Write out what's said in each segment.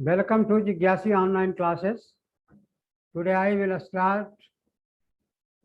Welcome to Jigyasi online classes. Today I will start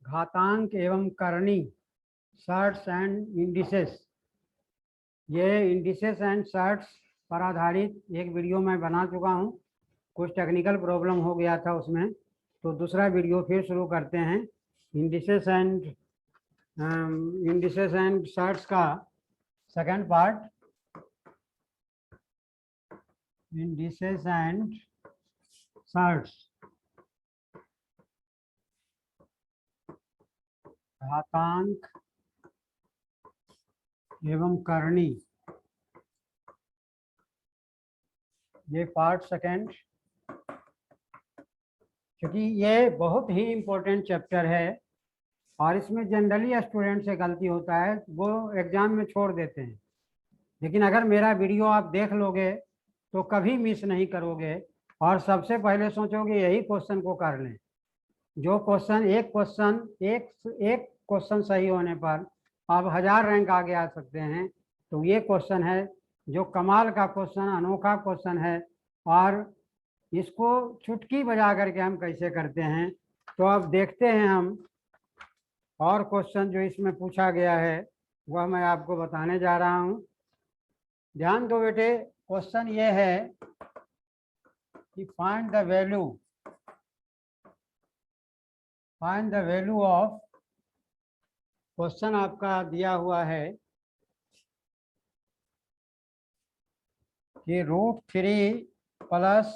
घातांक एवं करनी सर्ट्स एंड इंडिसेस। ये इंडिसेस एंड सर्ट्स पर आधारित एक वीडियो मैं बना चुका हूँ। कुछ टेक्निकल प्रॉब्लम हो गया था उसमें, तो दूसरा वीडियो फिर शुरू करते हैं। इंडिसेस एंड सर्ट्स का second part, indices and surds, घातांक एवं करनी, ये पार्ट सेकंड। क्योंकि ये बहुत ही इम्पोर्टेंट चैप्टर है और इसमें जनरली स्टूडेंट से गलती होता है, वो एग्जाम में छोड़ देते हैं। लेकिन अगर मेरा वीडियो आप देख लोगे तो कभी मिस नहीं करोगे और सबसे पहले सोचोगे यही क्वेश्चन को कर लें। जो एक क्वेश्चन सही होने पर आप 1000 रैंक आगे आ सकते हैं। तो ये क्वेश्चन है जो कमाल का क्वेश्चन, अनोखा क्वेश्चन है और इसको चुटकी बजा करके हम कैसे करते हैं। तो अब देखते हैं हम और क्वेश्चन जो इसमें पूछा गया है वह मैं आपको बताने जा रहा हूँ। ध्यान दो बेटे, क्वेश्चन ये है कि find the value of, question आपका दिया हुआ है कि √3 प्लस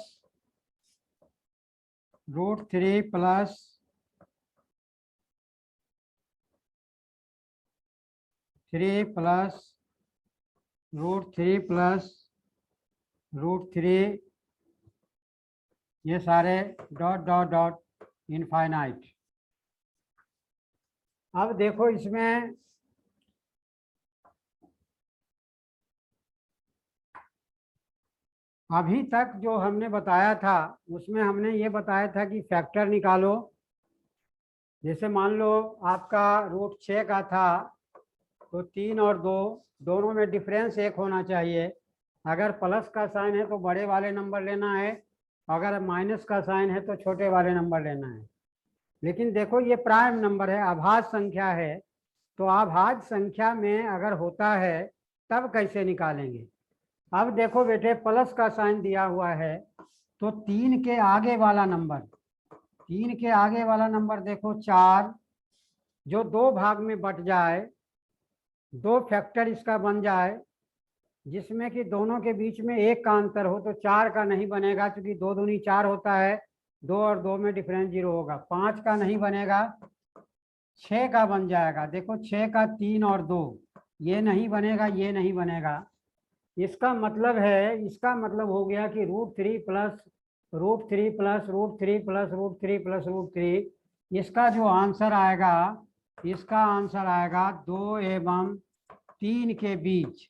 √3 प्लस √3 ये सारे डॉट डॉट डॉट इनफाइनाइट। अब देखो इसमें अभी तक जो हमने बताया था उसमें हमने ये बताया था कि फैक्टर निकालो। जैसे मान लो आपका √6 का था तो 3 और 2 दोनों में डिफरेंस 1 होना चाहिए। अगर प्लस का साइन है तो बड़े वाले नंबर लेना है, अगर माइनस का साइन है तो छोटे वाले नंबर लेना है। लेकिन देखो ये प्राइम नंबर है, अभाज्य संख्या है, तो अभाज्य संख्या में अगर होता है तब कैसे निकालेंगे। अब देखो बेटे, प्लस का साइन दिया हुआ है तो 3 के आगे वाला नंबर देखो 4, जो 2 भाग में बट जाए, 2 फैक्टर इसका बन जाए जिसमें कि दोनों के बीच में 1 का अंतर हो, तो 4 का नहीं बनेगा क्योंकि 2 दूनी 4 होता है, 2 और 2 में डिफरेंस 0 होगा। 5 का नहीं बनेगा, 6 का बन जाएगा। देखो 6 का 3 और 2 ये नहीं बनेगा, ये नहीं बनेगा। इसका मतलब हो गया कि √3 प्लस √3 प्लस √3 प्लस √3 प्लस √3, इसका जो आंसर आएगा, इसका आंसर आएगा 2 एवं 3 के बीच।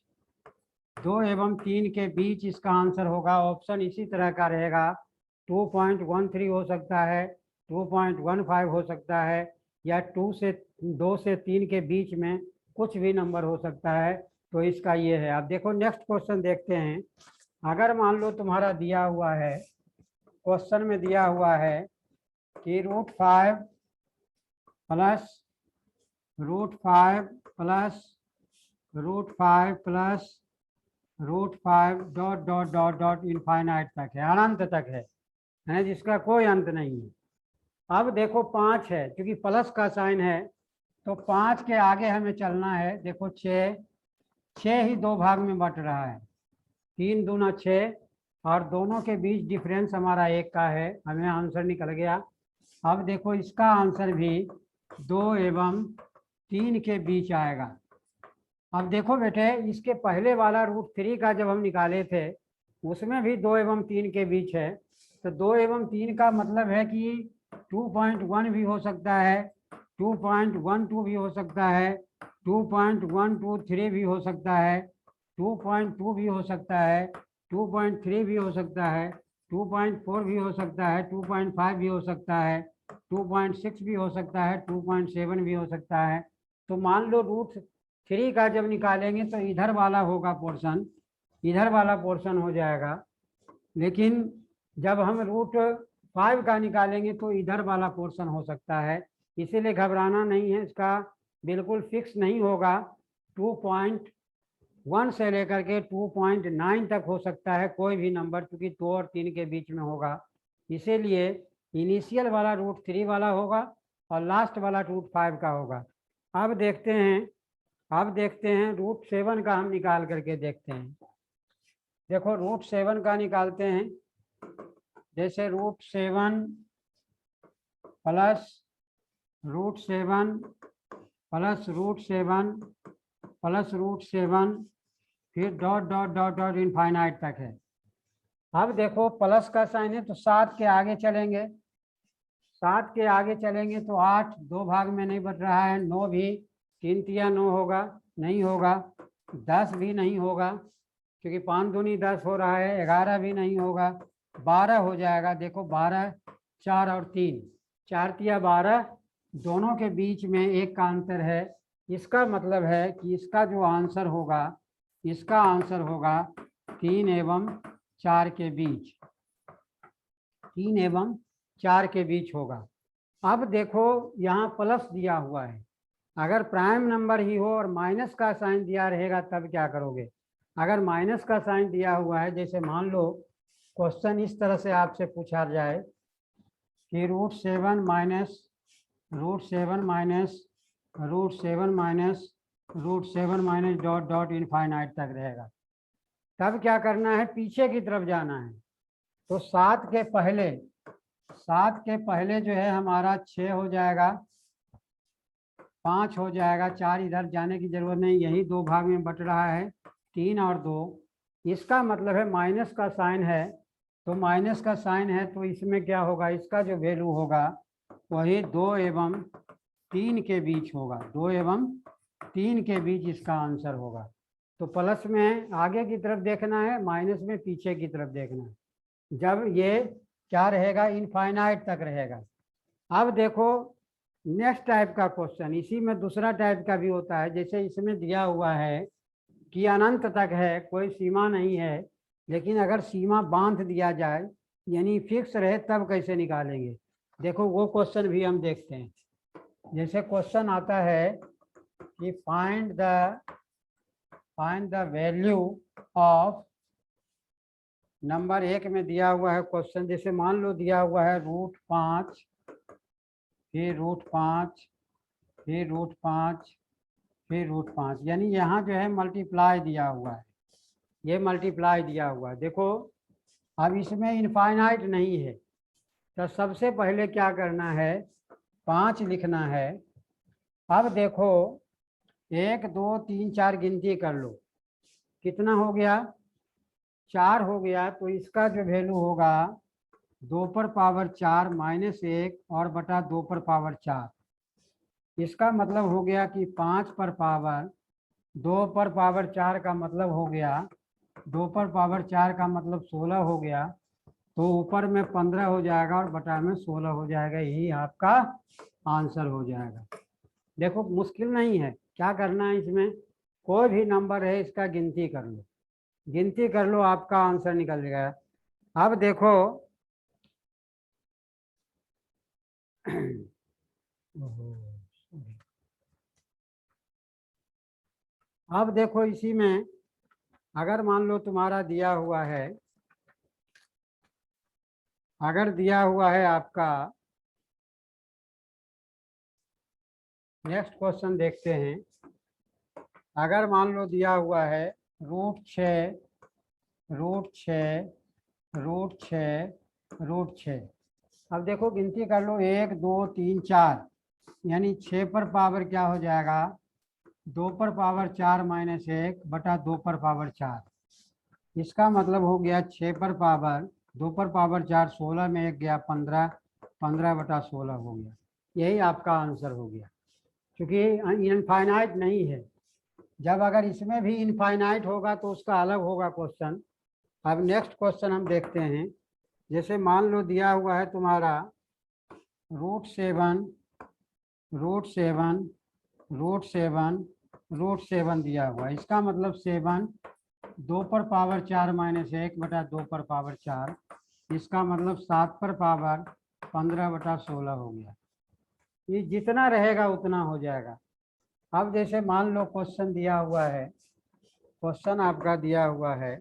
2 एवं 3 के बीच इसका आंसर होगा। ऑप्शन इसी तरह का रहेगा, 2.13 हो सकता है, 2.15 हो सकता है, या 2 से 3 के बीच में कुछ भी नंबर हो सकता है। तो इसका ये है। अब देखो नेक्स्ट क्वेश्चन देखते हैं। अगर मान लो तुम्हारा दिया हुआ है, क्वेश्चन में दिया हुआ है कि √5 plus √5 plus √5 dot dot dot dot infinite तक है, अनंत तक है जिसका कोई अंत नहीं है। अब देखो 5 है, क्योंकि प्लस का साइन है तो 5 के आगे हमें चलना है। देखो 6 ही 2 भाग में बट रहा है, 3 दूना 6 और दोनों के बीच डिफरेंस हमारा 1 का है, हमें आंसर निकल गया। अब देखो इसका आंसर भी 2 एवं 3 के बीच आएगा। अब देखो बेटे, इसके पहले वाला √3 का जब हम निकाले थे उसमें भी 2 एवं 3 के बीच है, तो 2 एवं 3 का मतलब है कि 2.1 भी हो सकता है, 2.12 भी हो सकता है, 2.123 भी हो सकता है, 2.2 भी हो सकता है, 2.3 भी हो सकता है, 2.4 भी हो सकता है, 2.5 भी हो सकता है, 2.6 भी हो सकता है, 2.7 भी हो सकता है। तो मान लो √3 का जब निकालेंगे तो इधर वाला होगा पोर्शन, इधर वाला पोर्शन हो जाएगा। लेकिन जब हम रूट 5 का निकालेंगे तो इधर वाला पोर्शन हो सकता है, इसीलिए घबराना नहीं है, इसका बिल्कुल फिक्स नहीं होगा। 2.1 से लेकर के 2.9 तक हो सकता है कोई भी नंबर, क्योंकि 2 और 3 के बीच में होगा। इसीलिए इनिशियल वाला रूट 3 वाला होगा और लास्ट वाला रूट 5 का होगा। अब देखते हैं रूट 7 का हम निकाल करके देखते हैं। देखो रूट 7 का निकालते हैं। जैसे root 7 plus root 7 plus root 7 plus root 7 फिर dot dot dot dot infinite तक है। अब देखो प्लस का साइन है तो 7 के आगे चलेंगे, 7 के आगे चलेंगे तो 8 2 भाग में नहीं बट रहा है, 9 भी 3 तिया 9 होगा, नहीं होगा, 10 भी नहीं होगा क्योंकि 5 दूनी 10 हो रहा है, 11 भी नहीं होगा, 12 हो जाएगा। देखो 12 4 और 3 4 तिया 12, दोनों के बीच में एक का अंतर है। इसका मतलब है कि इसका जो आंसर होगा, इसका आंसर होगा 3 एवं 4 के बीच, 3 एवं 4 के बीच होगा। अब देखो यहाँ प्लस दिया हुआ है, अगर प्राइम नंबर ही हो और माइनस का साइन दिया रहेगा तब क्या करोगे? अगर माइनस का साइन दिया हुआ है, जैसे मान लो क्वेश्चन इस तरह से आपसे पूछा जाए कि root 7 minus root 7 minus root 7 minus root 7 minus dot dot infinite तक रहेगा, तब क्या करना है? पीछे की तरफ जाना है। तो 7 के पहले जो है हमारा 6 हो जाएगा, 5 हो जाएगा, 4 इधर जाने की जरूरत नहीं, यही 2 भाग में बट रहा है, 3 और 2। इसका मतलब है माइनस का साइन है, तो माइनस का साइन है तो इसमें क्या होगा? इसका जो वैल्यू होगा वही 2 एवं 3 के बीच होगा, 2 एवं 3 के बीच इसका आंसर होगा। तो प्लस में आगे की तरफ देखना है, माइनस में पीछे की तरफ देखना है। जब ये क्या रहेगा? इनफाइनाइट तक रहेगा। अब देखो नेक्स्ट टाइप का क्वेश्चन, इसी में दूसरा टाइप का भी होता है। जैसे इसमें दिया हुआ है कि अनंत तक है, कोई सीमा नहीं है, लेकिन अगर सीमा बांध दिया जाए यानी फिक्स रहे तब कैसे निकालेंगे? देखो वो क्वेश्चन भी हम देखते हैं। जैसे क्वेश्चन आता है कि find the value of number 1 में दिया हुआ है क्वेश्चन, जैसे मान लो दिया हुआ है रूट 5 फिर रूट 5 फिर रूट 5 फिर रूट 5, यानी यहाँ जो है मल्टीप्लाई दिया हुआ है, ये मल्टीप्लाई दिया हुआ है। देखो अब इसमें इनफाइनाइट नहीं है, तो सबसे पहले क्या करना है? 5 लिखना है। अब देखो 1 2 3 4 गिनती कर लो, कितना हो गया? 4 हो गया। तो इसका जो वैल्यू होगा 2 पर पावर 4 माइनस 1 और बटा 2 पर पावर 4। इसका मतलब हो गया कि 5 पर पावर 2 पर पावर 4 का मतलब हो गया 2 पर पावर 4 का मतलब 16 हो गया। तो ऊपर में 15 हो जाएगा और बटा में 16 हो जाएगा, यही आपका आंसर हो जाएगा। देखो मुश्किल नहीं है, क्या करना है? इसमें कोई भी नंबर है इसका गिनती कर लो, गिनती कर लो, आपका आंसर निकल गया। अब देखो अब देखो इसी में अगर मान लो तुम्हारा दिया हुआ है, अगर दिया हुआ है आपका, नेक्स्ट क्वेश्चन देखते हैं। अगर मान लो दिया हुआ है रूट 6 रूट 6 रूट 6 रूट 6। अब देखो गिनती कर लो 1 2 3 4, यानी 6 पर पावर क्या हो जाएगा? 2 पर पावर 4 माइनस 1 बटा 2 पर पावर 4। इसका मतलब हो गया 6 पर पावर 2 पर पावर 4, 16 में 1 गया 15, 15 बटा 16 हो गया, यही आपका आंसर हो गया। क्योंकि इनफाइनाइट नहीं है, जब अगर इसमें भी इनफाइनाइट होगा तो उसका अलग होगा क्वेश्चन। अब नेक्स्ट क्वेश्चन हम देखते हैं। जैसे मान लो दिया हुआ है तुम्हारा रूट 7 रूट 7 रूट 7 रूट 7 दिया हुआ है, इसका मतलब 7 2 पर पावर 4 माइनस 1 बटा 2 पर पावर 4, इसका मतलब 7 पर पावर 15 बटा 16 हो गया। ये जितना रहेगा उतना हो जाएगा। अब जैसे मान लो क्वेश्चन दिया हुआ है, क्वेश्चन आपका दिया हुआ है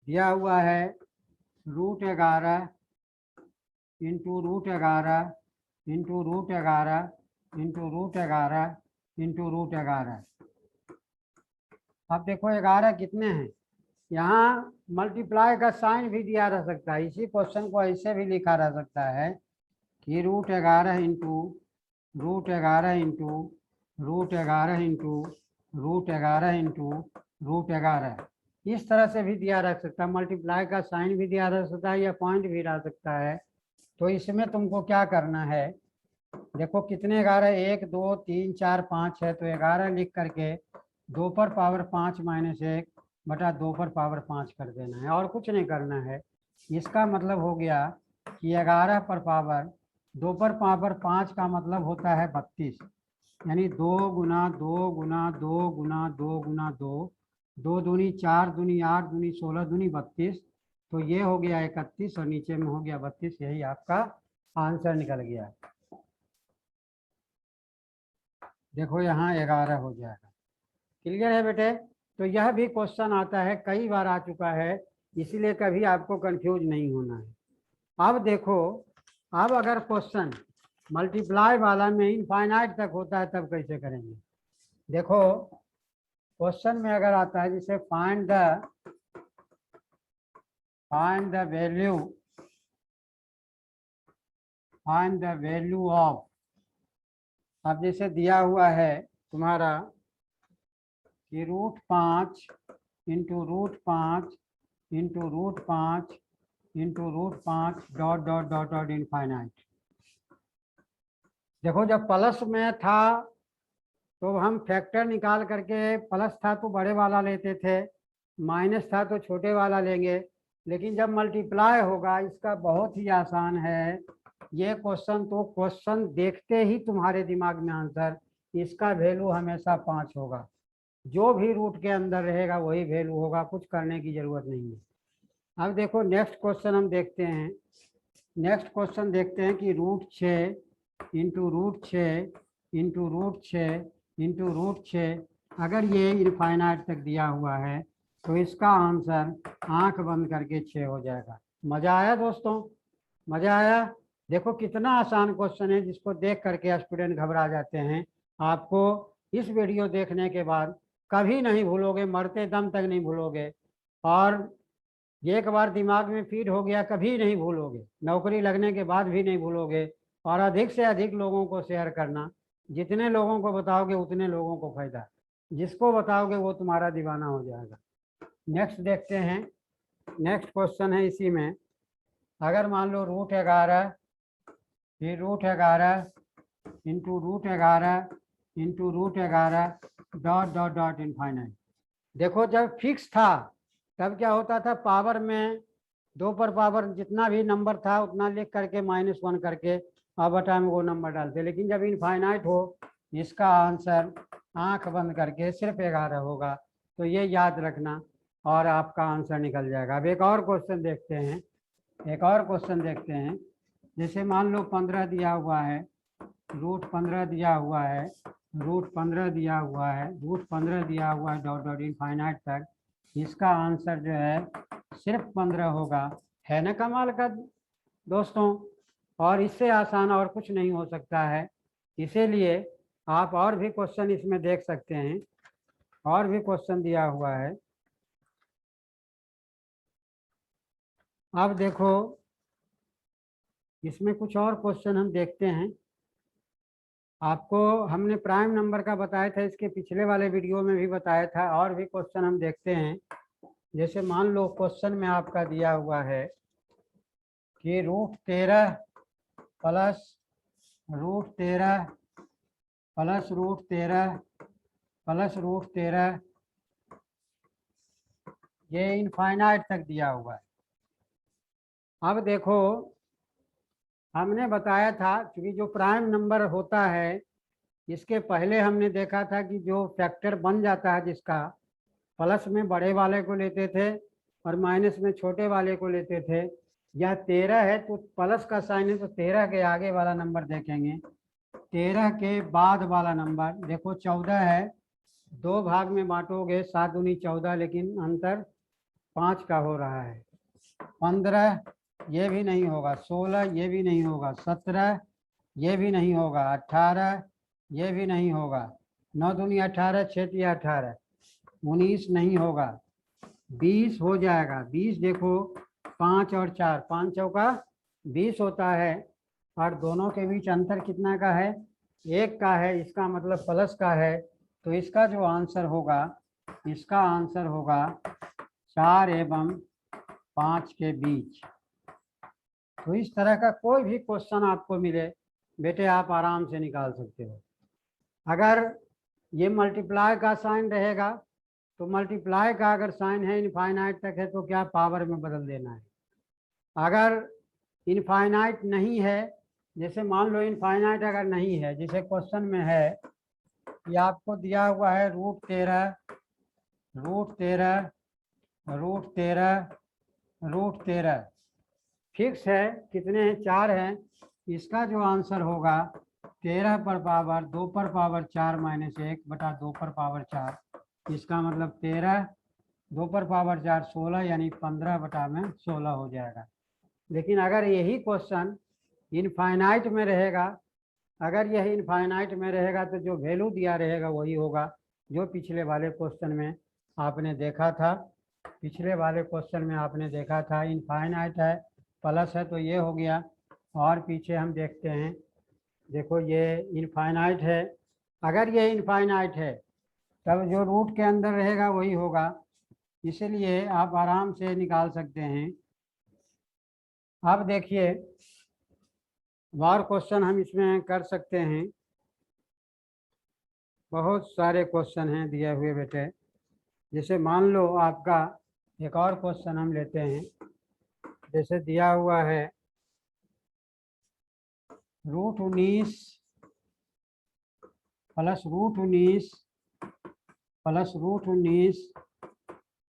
√11 इंटू √11 इंटू √11 इंटू √11 इंटू √11। अब देखो 11 कितने हैं, यहाँ मल्टीप्लाई का साइन भी दिया रह सकता है। इसी क्वेश्चन को ऐसे भी लिखा रह सकता है कि √11 इंटू √11 इंटू √11 इंटू √11 इंटू √11, इस तरह से भी दिया रह सकता है। मल्टीप्लाई का साइन भी दिया रह सकता है या पॉइंट भी रह सकता है। तो इसमें तुमको क्या करना है, देखो कितने 11, 1 2 3 4 5 है, तो 11 लिख करके 2 पर पावर 5 माइनस 1 बटा 2 पर पावर 5 कर देना है, और कुछ नहीं करना है। इसका मतलब हो गया कि 11 पर पावर 2 पर पावर 5 का मतलब होता है 32, यानी 2 गुना 2 गुना 2 गुना 2 गुना 2, 2 दूनी 4 दूनी 8 दूनी 16 दूनी 32, तो ये हो गया 31 और नीचे में हो गया 32। यही आपका आंसर निकल गया। देखो यहाँ 11 हो जाएगा। क्लियर है बेटे? तो यह भी क्वेश्चन आता है, कई बार आ चुका है, इसीलिए कभी आपको कंफ्यूज नहीं होना है। अब देखो, अब अगर क्वेश्चन मल्टीप्लाई वाला में इनफाइनाइट तक होता है तब कैसे करेंगे। देखो क्वेश्चन में अगर आता है जैसे फाइंड द वैल्यू ऑफ, अब जैसे दिया हुआ है तुम्हारा कि √5 into √5 into √5 into √5 dot dot dot dot infinite. देखो जब प्लस में था तो हम फैक्टर निकाल करके, प्लस था तो बड़े वाला लेते थे, माइनस था तो छोटे वाला लेंगे। लेकिन जब मल्टीप्लाई होगा, इसका बहुत ही आसान है ये क्वेश्चन। तो क्वेश्चन देखते ही तुम्हारे दिमाग में आंसर, इसका वैल्यू हमेशा 5 होगा। जो भी रूट के अंदर रहेगा वही वैल्यू होगा, कुछ करने की जरूरत नहीं है। अब देखो नेक्स्ट क्वेश्चन हम देखते हैं। नेक्स्ट क्वेश्चन देखते हैं कि √6 इंटू √6 इंटू √6 इंटू √6, अगर ये इनफाइनाइट तक दिया हुआ है तो इसका आंसर आंख बंद करके 6 हो जाएगा। मज़ा आया दोस्तों? मज़ा आया? देखो कितना आसान क्वेश्चन है, जिसको देख करके स्टूडेंट घबरा जाते हैं। आपको इस वीडियो देखने के बाद कभी नहीं भूलोगे, मरते दम तक नहीं भूलोगे, और एक बार दिमाग में फीड हो गया कभी नहीं भूलोगे, नौकरी लगने के बाद भी नहीं भूलोगे। और अधिक से अधिक लोगों को शेयर करना, जितने लोगों को बताओगे उतने लोगों को फायदा, जिसको बताओगे वो तुम्हारा दीवाना हो जाएगा। नेक्स्ट देखते हैं। नेक्स्ट क्वेश्चन है इसी में, अगर मान लो √11 फिर √11 into √11 into √11 dot dot dot infinite. देखो जब फिक्स था तब क्या होता था, पावर में 2 पर पावर जितना भी नंबर था उतना लिख करके -1 करके और बटा में वो नंबर डालते। लेकिन जब इनफाइनाइट हो, इसका आंसर आंख बंद करके सिर्फ 11 होगा। तो ये याद रखना और आपका आंसर निकल जाएगा। अब एक और क्वेश्चन देखते हैं। एक और क्वेश्चन देखते हैं। जैसे मान लो 15 दिया हुआ है, √15 दिया हुआ है, √15 दिया हुआ है, √15 दिया हुआ है डॉट डॉट इनफाइनाइट तक, इसका आंसर जो है सिर्फ 15 होगा। है ना कमाल का दोस्तों? और इससे आसान और कुछ नहीं हो सकता है। इसीलिए आप और भी क्वेश्चन इसमें देख सकते हैं, और भी क्वेश्चन दिया हुआ है। अब देखो इसमें कुछ और क्वेश्चन हम देखते हैं। आपको हमने प्राइम नंबर का बताया था, इसके पिछले वाले वीडियो में भी बताया था। और भी क्वेश्चन हम देखते हैं। जैसे मान लो क्वेश्चन में आपका दिया हुआ है कि √13 प्लस √13 प्लस √13 प्लस √13, ये इनफाइनाइट तक दिया हुआ है। अब देखो हमने बताया था कि जो प्राइम नंबर होता है, इसके पहले हमने देखा था कि जो फैक्टर बन जाता है जिसका, प्लस में बड़े वाले को लेते थे और माइनस में छोटे वाले को लेते थे। यह 13 है तो प्लस का साइन है तो 13 के आगे वाला नंबर देखेंगे, 13 के बाद वाला नंबर देखो 14 है, 2 भाग में बांटोगे 7 दूनी 14, लेकिन अंतर 5 का हो रहा है। 15 ये भी नहीं होगा, 16 ये भी नहीं होगा, 17 ये भी नहीं होगा, 18 ये भी नहीं होगा, 9 दूनी 18, 6 तिया 18, 19 नहीं होगा, 20 हो जाएगा। 20 देखो 5 और 4, 5 चौका 20 होता है और दोनों के बीच अंतर कितना का है, 1 का है, इसका मतलब प्लस का है। तो इसका जो आंसर होगा, इसका आंसर होगा 4 एवं 5 के बीच। तो इस तरह का कोई भी क्वेश्चन आपको मिले बेटे आप आराम से निकाल सकते हो। अगर ये मल्टीप्लाई का साइन रहेगा तो मल्टीप्लाई का अगर साइन है इनफाइनाइट तक है तो क्या पावर में बदल देना है। अगर इनफाइनाइट नहीं है, जैसे मान लो इनफाइनाइट अगर नहीं है, जैसे क्वेश्चन में है कि आपको दिया हुआ है √13 फिक्स है, कितने हैं 4 हैं। इसका जो आंसर होगा 13 पर पावर 2 पर पावर 4 - 1 बटा 2 पर पावर 4, इसका मतलब 13 2 पर पावर 4 16 यानी 15 बटा में 16 हो जाएगा। लेकिन अगर यही क्वेश्चन इनफाइनाइट में रहेगा, अगर यह इनफाइनाइट में रहेगा तो जो वैल्यू दिया रहेगा वही होगा जो पिछले वाले क्वेश्चन में आपने देखा था। पिछले वाले क्वेश्चन में आपने देखा था इनफाइनाइट है प्लस है तो ये हो गया। और पीछे हम देखते हैं, देखो ये इनफाइनाइट है, अगर ये इनफाइनाइट है तब जो रूट के अंदर रहेगा वही होगा, इसलिए आप आराम से निकाल सकते हैं। अब देखिए और क्वेश्चन हम इसमें कर सकते हैं, बहुत सारे क्वेश्चन हैं दिए हुए बेटे। जैसे मान लो आपका एक और क्वेश्चन हम लेते हैं, जैसे दिया हुआ है √19 plus √19 plus √19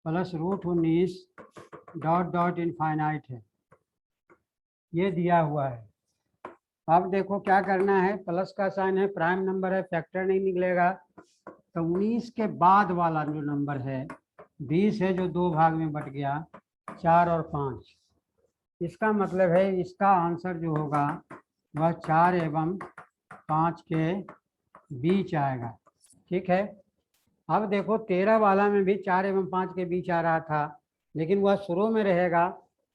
plus √19 dot dot infinite है, ये दिया हुआ है। अब देखो क्या करना है, प्लस का साइन है, प्राइम नंबर है, फैक्टर नहीं निकलेगा, तो 19 के बाद वाला जो नंबर है 20 है जो 2 भाग में बट गया 4 और 5, इसका मतलब है इसका आंसर जो होगा वह 4 एवं 5 के बीच आएगा। ठीक है, अब देखो 13 वाला में भी 4 एवं 5 के बीच आ रहा था, लेकिन वह शुरू में रहेगा,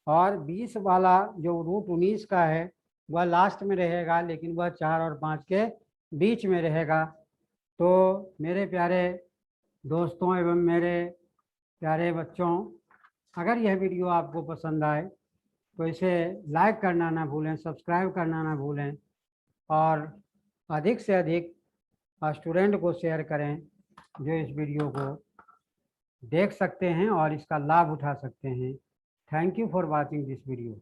और 20 वाला जो √19 का है वह लास्ट में रहेगा, लेकिन वह 4 और 5 के बीच में रहेगा। तो मेरे प्यारे दोस्तों एवं मेरे प्यारे बच्चों, अगर यह वीडियो आपको पसंद आए तो इसे लाइक करना ना भूलें, सब्सक्राइब करना ना भूलें, और अधिक से अधिक स्टूडेंट को शेयर करें जो इस वीडियो को देख सकते हैं और इसका लाभ उठा सकते हैं। Thank you for watching this video.